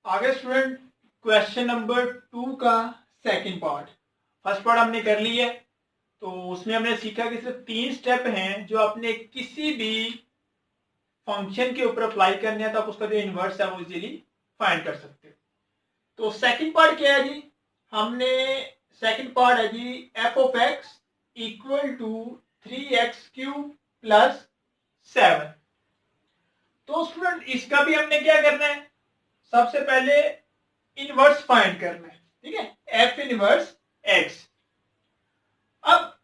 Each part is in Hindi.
आगे स्टूडेंट क्वेश्चन नंबर 2 का सेकंड पार्ट। फर्स्ट पार्ट हमने कर लिया है, तो उसमें हमने सीखा कि सिर्फ 3 स्टेप हैं जो आपने किसी भी फंक्शन के ऊपर अप्लाई करने हैं, तो आप उसका जो इनवर्स है वो इजीली फाइंड कर सकते हो। तो सेकंड पार्ट क्या है जी? हमने सेकंड पार्ट है G F of X equal to 3x³ plus 7। तो स्टूडेंट इसका भी हमने क्या करना है, सबसे पहले इनवर्स फाइंड करना है। ठीक है, एफ इनवर्स एक्स। अब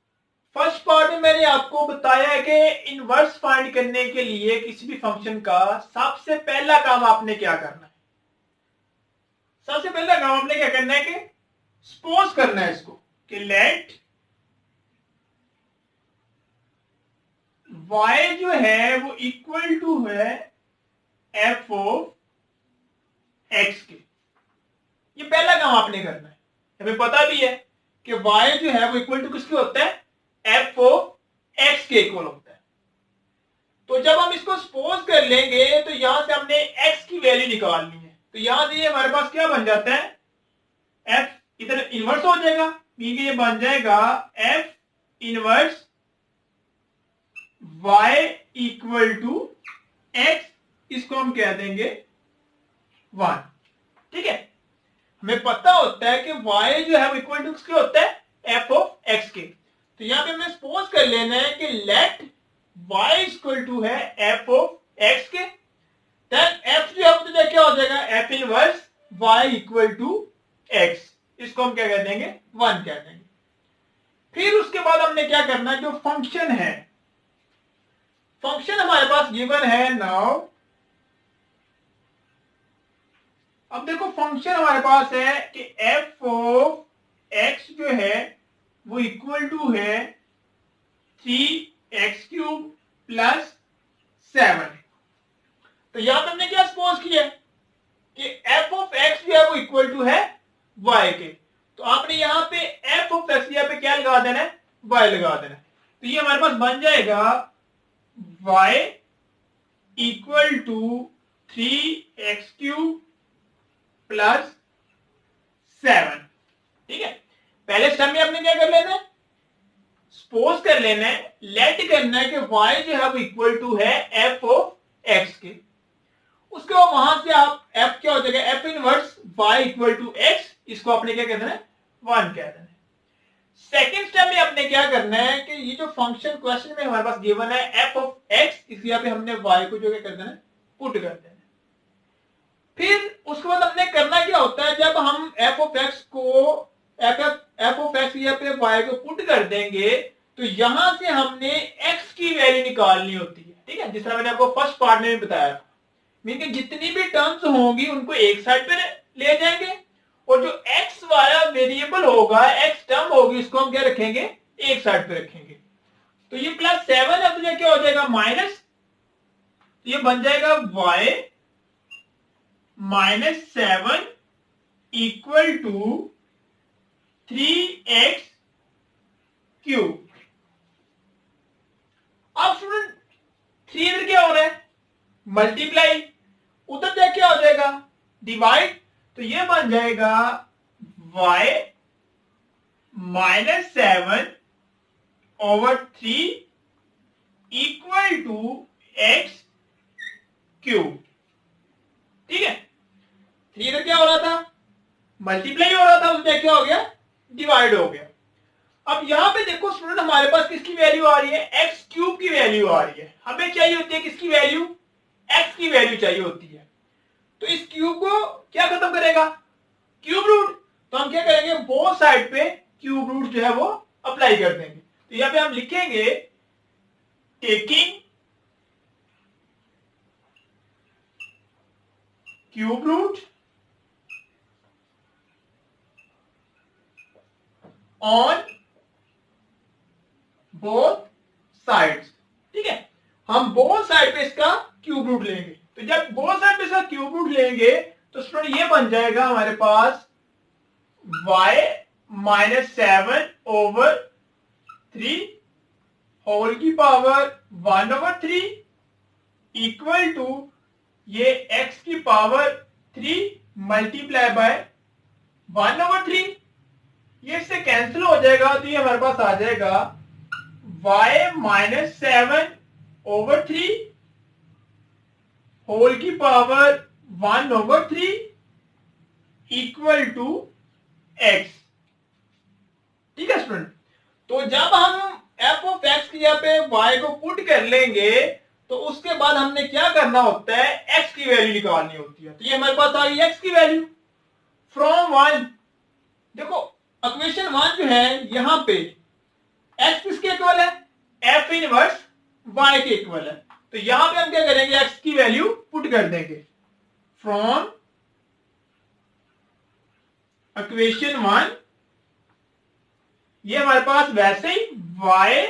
फर्स्ट पार्ट में मैंने आपको बताया है कि इनवर्स फाइंड करने के लिए किसी भी फंक्शन का सबसे पहला काम आपने क्या करना है। सबसे पहला काम आपने क्या करना है कि सपोज करना है इसको कि लेट y जो है वो इक्वल टू है एफ ऑफ एक्स के। ये पहला काम आपने करना है। हमें पता भी है कि y जो है वो इक्वल टू किसके होता है, एफ ऑफ एक्स के इक्वल होता है। तो जब हम इसको सपोज कर लेंगे तो यहां से हमने x की वैल्यू निकालनी है। तो यहां से ये हमारे पास क्या बन जाता है, f इधर इनवर्स हो जाएगा, मीन ये बन जाएगा f inverse y equal to x। इसको हम कह देंगे 1। ठीक है, हमें पता होता है कि y जो है वो इक्वल टू किसके होता है, f ऑफ x के। तो यहां पे हमें सपोज कर लेना है कि लेट y इक्वल टू है f ऑफ x के। देन f जो है तो क्या हो जाएगा, f inverse y equal to x। इसको हम क्या कह देंगे, 1 कह देंगे। फिर उसके बाद हमने क्या करना है, जो फंक्शन है, फंक्शन हमारे पास गिवन है नाउ। अब देखो फंक्शन हमारे पास है कि एफ ऑफ एक्स जो है वो इक्वल टू है 3x³ प्लस 7। तो यहां पे हमने क्या सपोज किया कि एफ ऑफ एक्स जो है वो इक्वल टू है y के। तो आपने यहां पे एफ ऑफ एक्स यहाँ पे क्या लगा देना है, y लगा देना है। तो ये हमारे पास बन जाएगा y equal to 3x³ plus 7। ठीक है, पहले स्टेप में आपने क्या कर लेना है, सपोज कर लेना है, लेट करना है कि y जो है वो इक्वल टू है f ऑफ x के। उसके बाद वहां से आप f क्या हो जाएगा, f inverse y equal to x। इसको आपने क्या कहना है, 1 कह देना है। सेकेंड स्टेप में आपने क्या करना है कि ये जो फंक्शन क्वेश्चन में हमारे पास गिवन है f ऑफ x, इस यहाँ पे हमने y को जो क्या कर देना है, पुट कर देना है। फिर उसके बाद हमने करना क्या होता है, जब हम f ऑफ x को f ऑफ x यहाँ पे y को पुट कर देंगे तो यहां से हमने x की वैल्यू निकालनी होती है। ठीक है, जिस तरह मैंने आपको फर्स्ट पार्ट में भी बताया था, मीन कि जितनी भी टर्म्स होंगी उनको एक साइड पे ले जाएंगे, और जो x वाला वेरिएबल होगा, x टर्म होगी, उसको हम क्या रखेंगे, एक साइड पे रखेंगे। तो ये प्लस 7 है तो क्या हो जाएगा, माइनस। तो ये बन जाएगा y -7 इक्वल टू 3x³। अब स्टूडेंट 3 इधर क्या हो रहा है, मल्टीप्लाई, उधर क्या क्या हो जाएगा, डिवाइड। तो ये बन जाएगा y -7 over 3 equal to x³। ठीक है, 3 इधर क्या हो रहा था, मल्टीप्लाई हो रहा था, उसमें क्या हो गया, डिवाइड हो गया। अब यहां पे देखो स्टूडेंट हमारे पास किसकी वैल्यू आ रही है, x³ की वैल्यू आ रही है। हमें चाहिए होती है किसकी वैल्यू, x की वैल्यू चाहिए होती है। तो इस क्यूब को क्या खत्म करेगा, क्यूब रूट। तो हम क्या करेंगे, बोथ साइड पे क्यूब रूट जो है वो अप्लाई कर देंगे। तो यहां पे हम लिखेंगे taking cube root on both sides. ठीक है, हम बोथ साइड पे इसका क्यूब रूट लेंगे। तो जब बोथ साइड पे इसका क्यूब रूट लेंगे तो स्टूडेंट ये बन जाएगा हमारे पास y -7 ओवर 3 होल की पावर 1/3 इक्वल टू ये x की पावर 3 मल्टीप्लाई बाय 1/3, ये इससे कैंसिल हो जाएगा, तो ये हमारे पास आ जाएगा y माइनस 7/3 होल की पावर 1/3 इक्वल टू x। ठीक है स्टूडेंट, तो जब हम f ऑफ x की जगह पे y को पुट कर लेंगे तो उसके बाद हमने क्या करना होता है, x की वैल्यू निकालनी होती है। तो ये हमारे पास आ गई x की वैल्यू फ्रॉम 1। देखो इक्वेशन 1 जो है यहां पे x किसके इक्वल है, f इनवर्स y के इक्वल है। तो यहां पे हम क्या करेंगे, x की वैल्यू पुट कर देंगे फ्रॉम इक्वेशन 1। ये हमारे पास वैसे ही y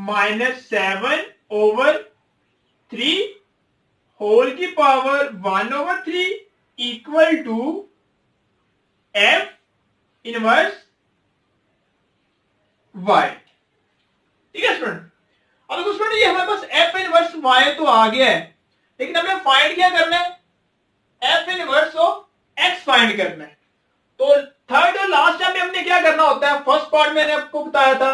माइनस 7/3 होल की power 1/3 equal to f inverse y। ठीक है स्टूडेंट, अब देखो स्टूडेंट ये हमारे पास f इनवर्स y तो आ गया है, लेकिन हमें फाइंड क्या करना है, f inverse of x find करना है। तो थर्ड और लास्ट टाइम में हमने क्या करना होता है, फर्स्ट पार्ट मैंने आपको बताया था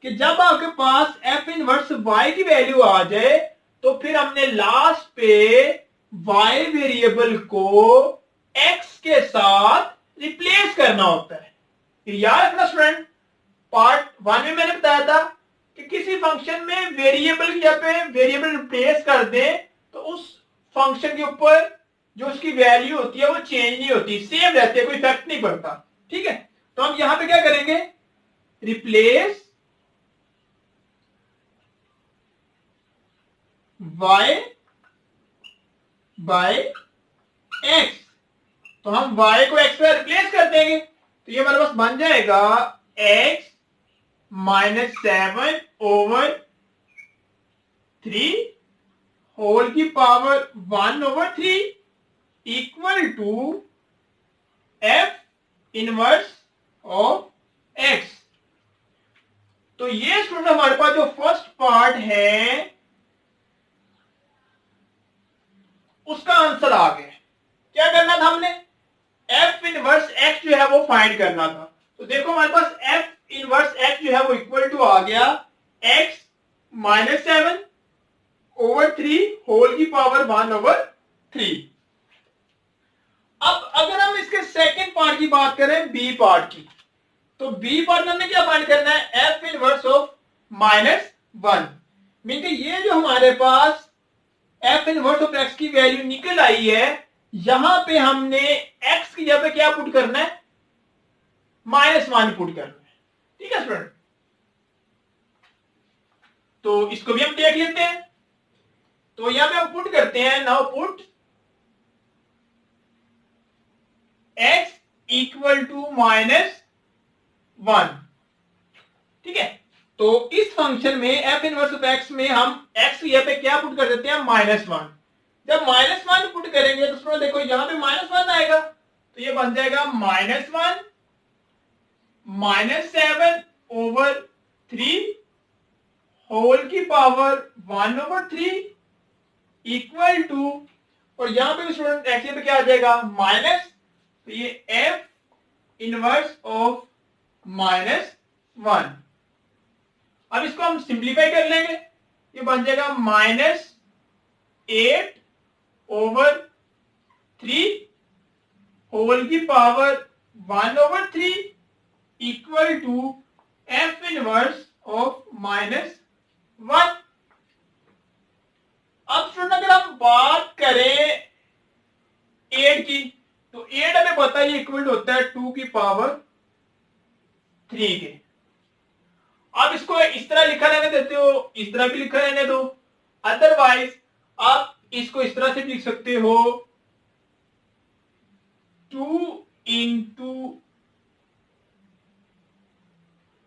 कि जब आपके पास f इनवर्स y की वैल्यू आ जाए तो फिर हमने लास्ट पे y वेरिएबल को x के साथ रिप्लेस करना होता है। याद रखना स्टूडेंट, पार्ट 1 में मैंने बताया था कि किसी फंक्शन में वेरिएबल की जगह पे वेरिएबल रिप्लेस कर दें तो उस फंक्शन के ऊपर जो उसकी वैल्यू होती है वो चेंज नहीं होती, सेम रहती है, कोई इफेक्ट नहीं पड़ता। ठीक है, तो हम यहां पे क्या करेंगे, रिप्लेस y बाय x। तो हम y को x पे रिप्लेस कर देंगे, तो ये हमारे पास बन जाएगा x माइनस 7/3 होल की power 1/3 equal to f inverse of x। तो ये स्टूडेंट हमारे पास जो फर्स्ट पार्ट है उसका आंसर आ गया। क्या करना था हमने, f इनवर्स x जो है वो फाइंड करना था। तो देखो हमारे पास f इनवर्स x जो है वो इक्वल टू आ गया x माइनस 7/3 होल की पावर 1/3। अब अगर हम इसके सेकंड पार्ट की बात करें, बी पार्ट की, तो बी पार्ट में हमने क्या फाइंड करना है, f इनवर्स ऑफ -1। मीन कि ये जो हमारे पास f इनवर्स ऑफ x की वैल्यू निकल आई है, यहां पे हमने x की जगह पे क्या पुट करना है, -1 पुट करना है। ठीक है स्टूडेंट, तो इसको भी हम देख लेते हैं। तो यहां पे हम पुट करते हैं, now put x equal to -1। ठीक है, तो इस फंक्शन में f इनवर्स ऑफ x में हम x की जगह पे क्या पुट कर देते हैं, -1। जब -1 पुट करेंगे तो स्टूडेंट देखो यहां पे -1 आएगा, तो ये बन जाएगा -1 -7/3 होल की पावर 1/3 इक्वल टू, और यहां पे स्टूडेंट x पे क्या आ जाएगा, माइनस, तो ये f इनवर्स ऑफ -1। अब इसको हम सिंप्लीफाई कर लेंगे, ये बन जाएगा -8/3 होल की power 1/3 equal to f inverse of -1। अब स्टूडेंट अगर हम बात करें 8 की, तो 8 हमें पता है इक्वल होता है 2 की पावर 3 के। आप इसको इस तरह लिखा रहने देते हो, इस तरह भी लिखा रहने दो, अदरवाइज आप इसको इस तरह से भी लिख सकते हो, 2 into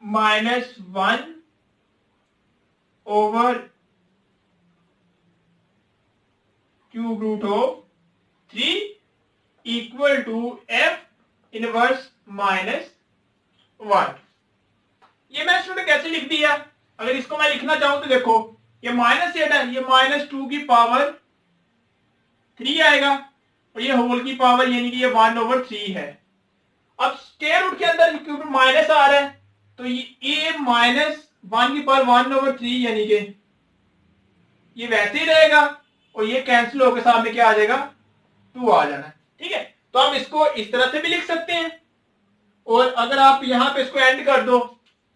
-1 over cube root of 3 equal to f inverse -1। ये मैं स्टूडेंट कैसे लिख दिया, अगर इसको मैं लिखना चाहूं तो देखो ये -8 है, ये -2 की पावर 3 आएगा, और ये होल की पावर यानी कि ये 1/3 है। अब स्क्वायर रूट के अंदर क्योंकि माइनस आ रहा है तो ये -1 की पावर 1/3 यानी कि ये वैसे ही रहेगा और ये कैंसिल होकर सामने क्या आ जाएगा 2 आ जाना। ठीक है, तो हम इसको इस तरह से भी लिख सकते हैं और अगर आप यहां पे इसको एंड कर दो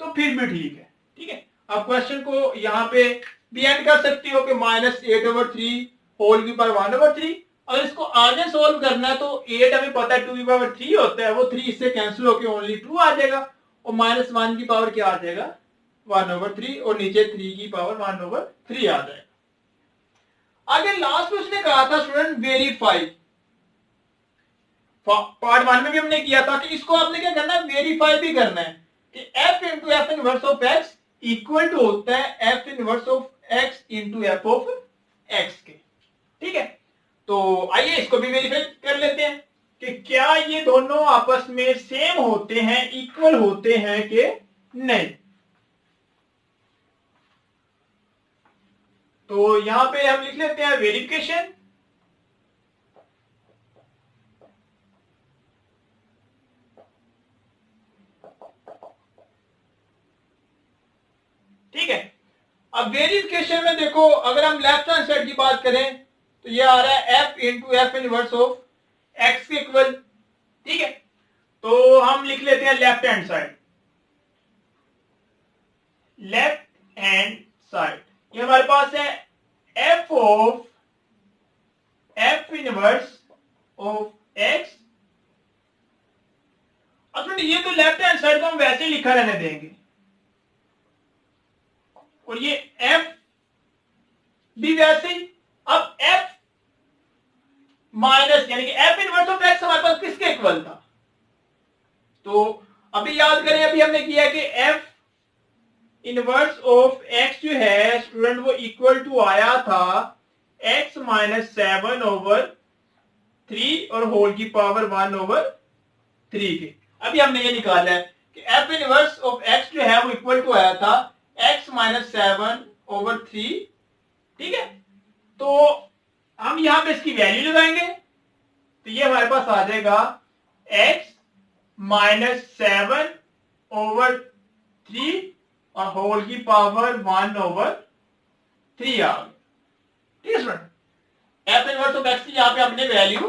तो फिर भी ठीक है। ठीक है, आप क्वेश्चन को यहां पे भी एंड कर सकते हो कि -8/3 होल की पावर 1/3। अगर इसको आगे सोल्व करना है तो 8 हमें पता है 2/3 होता है, वो 3 इससे कैंसिल होकर ओनली 2 आ जाएगा और -1 की पावर क्या आ जाएगा 1/3 और नीचे 3 की पावर 1/3 आ जाएगा। आगे लास्ट में उसने कहा था स्टूडेंट वेरीफाई, पार्ट 1 में भी हमने किया था कि इसको आपने क्या करना है वेरीफाई भी करना है कि f into F inverse of x equal to होता है f inverse of x into F of x के। ठीक है, तो आइए इसको भी वेरीफाई कर लेते हैं कि क्या ये दोनों आपस में सेम होते हैं, इक्वल होते हैं कि नहीं। तो यहां पे हम लिख लेते हैं वेरिफिकेशन। ठीक है, अब वेरिफिकेशन में देखो अगर हम लेफ्ट हैंड साइड की बात करें तो ये आ रहा है f into F inverse of x के इक्वल। ठीक है, तो हम लिख लेते हैं left hand side, left hand side ये हमारे पास है f of f inverse of x। अब ये तो लेफ्ट हैंड साइड को हम वैसे ही लिखा रहने देंगे और ये f भी वैसे ही। अब f माइनस यानी कि f इनवर्स ऑफ x हमारे पास किसके इक्वल था, तो अभी याद करें अभी हमने किया कि f इनवर्स ऑफ x जो है स्टूडेंट वो इक्वल टू आया था x - 7/3 और होल की पावर 1/3 के। अभी हमने ये निकाला है कि f इनवर्स ऑफ x जो है वो इक्वल टू आया था x - 7/3। ठीक है, तो हम यहां पे इसकी वैल्यू लगाएंगे तो ये हमारे पास आ जाएगा x - 7/3 और होल की पावर 1/3 आ गई। ठीक है student, f inverse of x की यहां पे हमने वैल्यू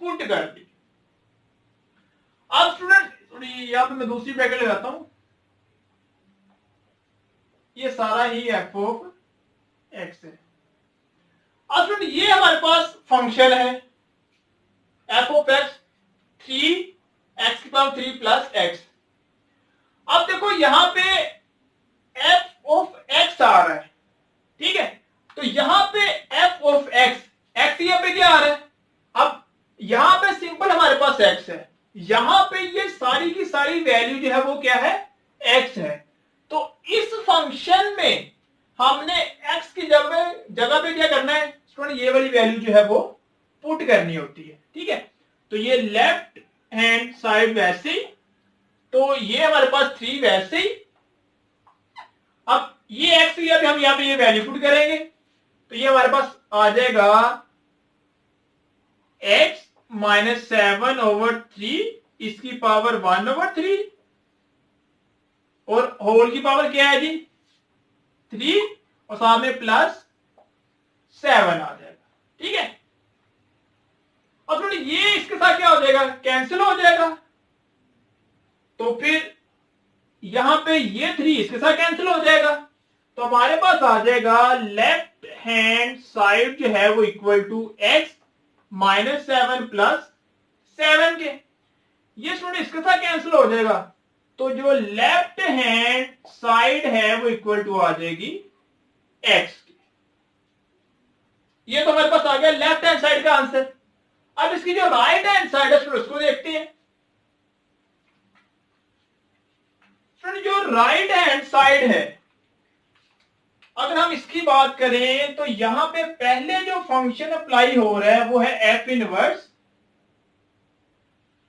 पुट कर दी। अब स्टूडेंट यहां पे मैं दूसरी ब्रैकेट लगाता हूं, ये सारा ही f ऑफ x है। अब स्टूडेंट ये हमारे पास फंक्शन है f ऑफ x 3x की पावर 3 प्लस x। अब देखो यहां पे f ऑफ x आ रहा है। ठीक है, तो यहां पे f ऑफ x यहां पे क्या आ रहा है, अब यहां पे सिंपल हमारे पास x है, यहां पे ये सारी की सारी वैल्यू जो है वो क्या है x है। तो इस फंक्शन में हमने x की जगह पे क्या करना है स्टूडेंट, ये वाली वैल्यू जो है वो पुट करनी होती है। ठीक है, तो ये लेफ्ट हैंड साइड वैसे ही, तो ये हमारे पास 3 वैसे ही। अब ये x की अभी हम यहां पे ये वैल्यू पुट करेंगे तो ये हमारे पास आ जाएगा x - 7/3 इसकी पावर 1/3 और होल की पावर क्या है जी 3 और साथ में प्लस 7 आ जाएगा। ठीक है, अब थोड़ी ये इसके साथ क्या हो जाएगा कैंसिल हो जाएगा, तो फिर यहां पे ये 3 इसके साथ कैंसिल हो जाएगा, तो हमारे पास आ जाएगा लेफ्ट हैंड साइड जो है वो इक्वल टू x - 7 प्लस 7 के। ये स्टूडेंट इसके साथ कैंसिल हो जाएगा, तो जो लेफ्ट हैंड साइड है वो इक्वल टू आ जाएगी x की। ये तो हमारे पास आ गया लेफ्ट हैंड साइड का आंसर। अब इसकी जो राइट हैंड साइड है उसको देखते हैं। जो राइट हैंड साइड है अगर हम इसकी बात करें तो यहां पे पहले जो फंक्शन अप्लाई हो रहा है वो है f inverse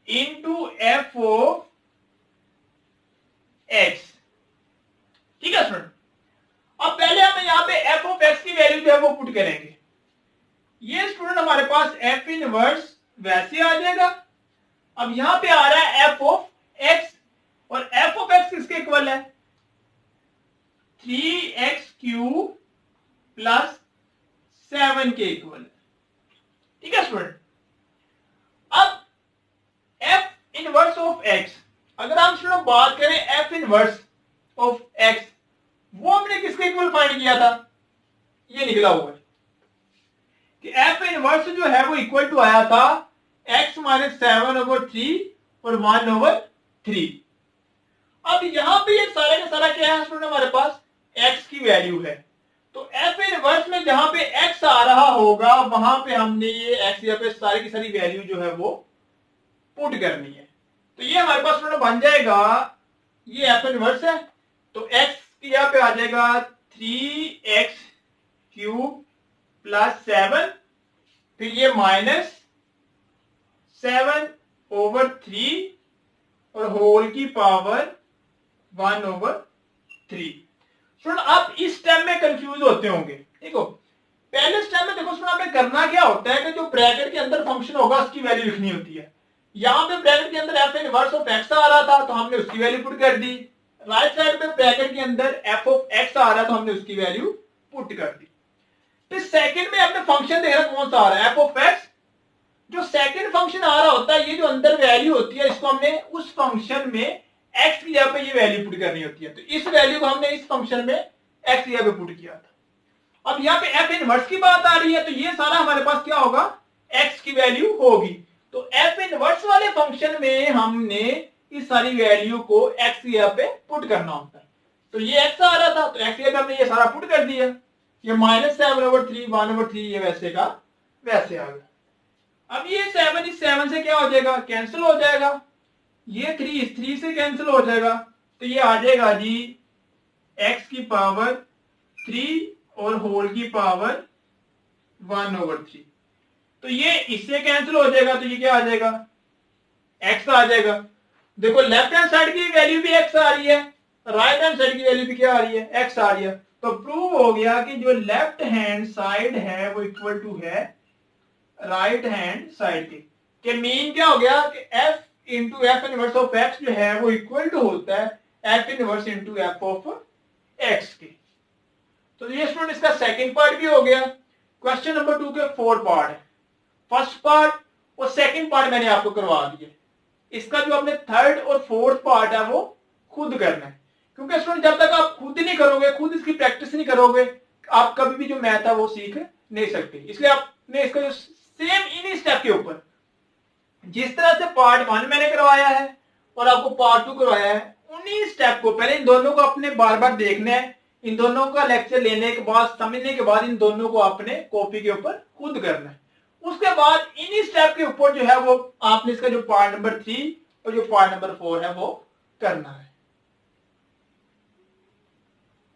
into F of x। ठीक है स्टूडेंट, अब पहले हम यहां पे f ऑफ x की वैल्यू जो है वो पुट करेंगे। ये स्टूडेंट हमारे पास f इनवर्स वैसे आ जाएगा। अब यहां पे आ रहा है एफ ऑफ एक्स, और एफ ऑफ एक्स किसके इक्वल है? 3x³ प्लस 7 के इक्वल है। ठीक है स्टूडेंट। अब एफ इनवर्स ऑफ एक्स, अगर हम स्टूडेंट बात करें एफ इनवर्स ऑफ एक्स, वो हमने किसके इक्वल फाइंड किया था? ये निकला हुआ है कि एफ इनवर्स जो है वो इक्वल टू आया था x माइनस 7/3 और 1/3। अब यहां पे ये सारा का सारा क्या है स्टूडेंट? हमारे पास x की वैल्यू है, तो एफ इनवर्स में जहां पे x आ रहा होगा वहां पे हमने ये x यहाँ पे सारी की सारी वैल्यू जो है वो पुट करनी है। तो ये हमारे पास स्टूडेंट बन जाएगा, ये एफ इनवर्स है, तो x की यहाँ पे आ जाएगा 3x³ प्लस 7, फिर ये माइनस 7/3 और होल की पावर 1/3। सुन, आप इस स्टेप में कंफ्यूज होते होंगे। देखो पहले स्टेप में देखो सुन, हमें करना क्या होता है कि जो ब्रैकेट के अंदर फंक्शन होगा उसकी वैल्यू लिखनी होती है। यहां पे ब्रैकेट के अंदर एफ इनवर्स ऑफ एक्स आ रहा था तो हमने उसकी वैल्यू पुट कर दी। राइट साइड पे ब्रैकेट के अंदर एफ ऑफ एक्स आ रहा है तो हमने उसकी वैल्यू पुट कर दी। फिर सेकंड में हमने फंक्शन देखना कौन सा आ रहा है, एफ ऑफ एक्स। जो सेकंड फंक्शन आ रहा होता है, ये जो अंदर वैल्यू होती है, इसको हमने उस फंक्शन में x की जगह पे ये वैल्यू पुट करनी होती है। तो इस वैल्यू को हमने इस फंक्शन में x की जगह पे पुट किया था। अब यहाँ पे f इनवर्स की बात आ रही है, तो ये सारा हमारे पास क्या होगा, x की वैल्यू होगी। तो f इनवर्स वाले फंक्शन में हमने इस सारी वैल्यू को x की जगह पे पुट करना होता है। तो ये x आ रहा था तो x की जगह पे हमने ये सारा पुट कर दिया। ये माइनस 7/3 1/3 ये वैसे का वैसे आ गया। अब ये 7 इस 7 से क्या हो जाएगा, कैंसिल हो जाएगा। ये 3 इस 3 से कैंसिल हो जाएगा, तो ये आ जाएगा जी x की पावर 3 और होल की पावर 1/3। तो ये इससे कैंसिल हो जाएगा, तो ये क्या आ जाएगा, x आ जाएगा। देखो लेफ्ट हैंड साइड की वैल्यू भी x आ रही है, राइट हैंड साइड की वैल्यू भी क्या आ रही है, x आ रही है। तो प्रूव हो गया कि जो लेफ्ट हैंड साइड है वो इक्वल टू है राइट हैंड साइड के मीन क्या हो गया कि f into F inverse of x जो है वो इक्वल टू होता है f inverse into F of x के। तो ये स्टूडेंट इसका सेकंड पार्ट भी हो गया। क्वेश्चन नंबर 2 के 4 पार्ट है। फर्स्ट पार्ट और सेकंड पार्ट मैंने आपको करवा दिया। इसका जो आपने थर्ड और फोर्थ पार्ट है वो खुद करना है, क्योंकि स्टूडेंट जब तक आप खुद नहीं करोगे, खुद इसकी प्रैक्टिस नहीं करोगे, आप कभी भी जो मैथ है वो सीख नहीं सकते। इसलिए आपने इसका जो सेम इन्हीं स्टेप के ऊपर जिस तरह से पार्ट 1 मैंने करवाया है और आपको पार्ट 2 करवाया है, उन्हीं स्टेप को पहले इन दोनों को अपने बार बार देखना है। इन दोनों का लेक्चर लेने के बाद, समझने के बाद इन दोनों को आपने कॉपी के ऊपर खुद करना है। उसके बाद इन्हीं स्टेप के ऊपर जो है वो आपने इसका जो पार्ट नंबर 3 और जो पार्ट नंबर 4 है वो करना है।